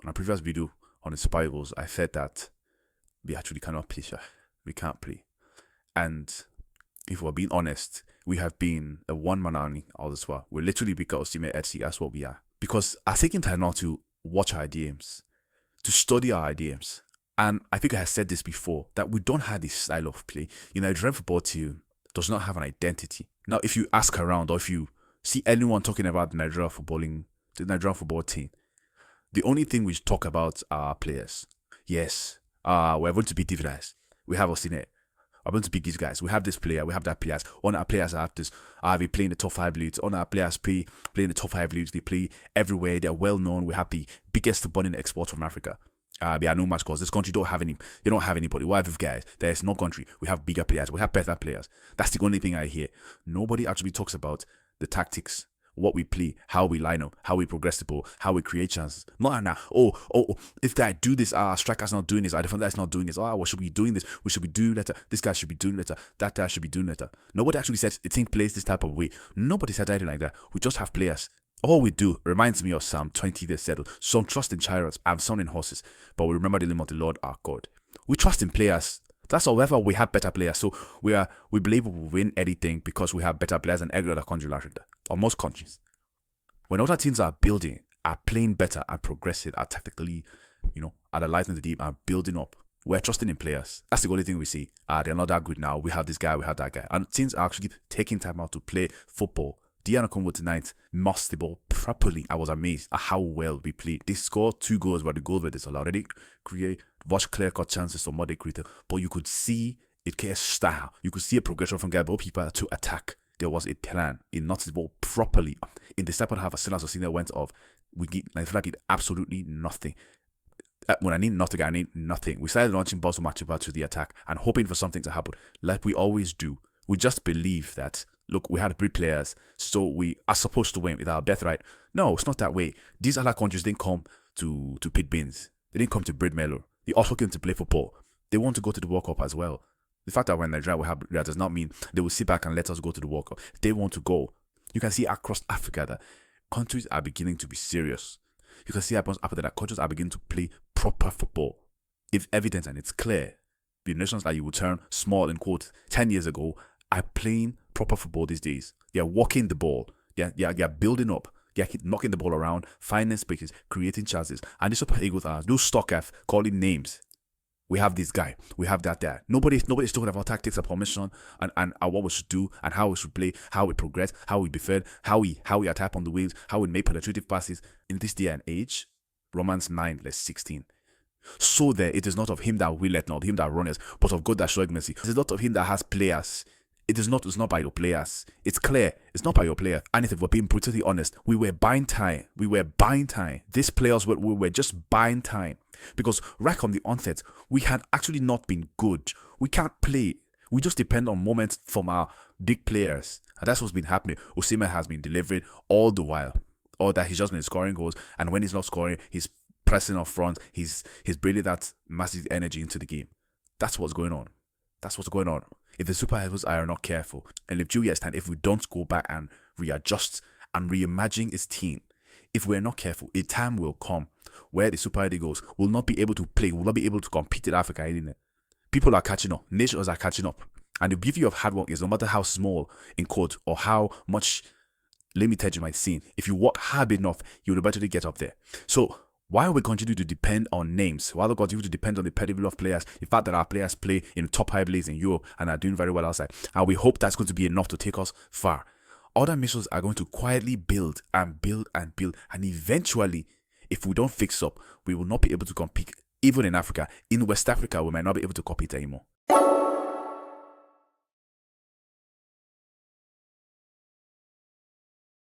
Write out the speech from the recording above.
On a previous video on the Super Eagles, I said that we actually cannot play, sir. We can't play. And if we're being honest, we have been a one-man army all this while. We're literally because Team Etsy, that's what we are. Because I've taken time now to watch our DMs, to study our DMs. And I think I have said this before, that we don't have this style of play. You know, a Nigerian football team does not have an identity. Now, if you ask around or if you see anyone talking about the Nigerian football team, the only thing we talk about are players. Yes, we're going to be dividends. We have Osine. We're going to beat these guys. We have this player. We have that players. All our players have this. We play in the top 5 leagues. All our players play in the top 5 leagues. They play everywhere. They're well known. We have the biggest footballing export from Africa. They are no match because this country don't have any. They don't have anybody. Why have guys? There's no country. We have bigger players. We have better players. That's the only thing I hear. Nobody actually talks about the tactics, what we play, how we line up, how we progress the ball, how we create chances. Not now. If I do this, our striker's not doing this, our defender's not doing this. What should we be doing this? We should be doing better. This guy should be doing better. That guy should be doing better. Nobody actually says the team plays this type of way. Nobody said anything like that. We just have players. All we do reminds me of Psalm 20 that said, some trust in chariots and some in horses, but we remember the name of the Lord our God. We trust in players. That's however we have better players. So we believe we will win anything because we have better players than every other country in Africa, or most countries. When other teams are building, are playing better, are progressing, are tactically, are the light in the deep, are building up, we're trusting in players. That's the only thing we see. They're not that good now. We have this guy, we have that guy. And teams are actually taking time out to play football. Congo tonight mastered the ball properly. I was amazed at how well we played. They scored 2 goals, but the goals were disallowed. They didn't create much clear-cut chances from what they created, but you could see it clear style. You could see a progression from goalkeeper to attack. There was a plan. It knocked the ball properly. In the second half, as soon as the senior went off, I feel like did absolutely nothing. When I need nothing, I need nothing. We started launching balls from Machiba to the attack and hoping for something to happen, like we always do. We just believe that, look, we had great players, so we are supposed to win with our birthright. No, it's not that way. These other countries didn't come to pit beans. They didn't come to breed mellow. They also came to play football. They want to go to the World Cup as well. The fact that we're in Nigeria, we have that does not mean they will sit back and let us go to the World Cup. They want to go. You can see across Africa that countries are beginning to be serious. You can see across Africa that countries are beginning to play proper football. It's evident and it's clear. The nations that you would turn small in quote 10 years ago are playing proper football these days. They are walking the ball. They are building up. They are knocking the ball around, finding spaces, creating chances. And the Super Eagles are no stock F calling names. We have this guy. We have that there. Nobody's talking about tactics and formation and what we should do and how we should play, how we progress, how we defend, how we attack on the wings, how we make penetrative passes. In this day and age, Romans 9 verse 16. So that it is not of him that willeth, not him that runneth, but of God that showeth mercy. It is not of him that has players. It's not by your players. It's clear. It's not by your player. And if we're being brutally honest, we were buying time. These players we were just buying time. Because right from the onset, we had actually not been good. We can't play. We just depend on moments from our big players. And that's what's been happening. Osimhen has been delivering all the while. Or that he's just been scoring goals. And when he's not scoring, he's pressing up front. He's bringing that massive energy into the game. That's what's going on. If the Super Eagles are not careful, and if 2 years' time, if we don't go back and readjust and reimagine his team, if we're not careful, a time will come where the Super Eagles will not be able to play, will not be able to compete in Africa anymore. People are catching up. Nations are catching up. And the beauty of hard work is no matter how small, in quote, or how much limited you might seem, if you work hard enough, you'll eventually get up there. So, while we continue to depend on names, while we continue to depend on the pedigree of players, the fact that our players play in top 5 leagues in Europe and are doing very well outside, and we hope that's going to be enough to take us far. Other nations are going to quietly build, and eventually, if we don't fix up, we will not be able to compete. Even in Africa, in West Africa, we might not be able to compete anymore.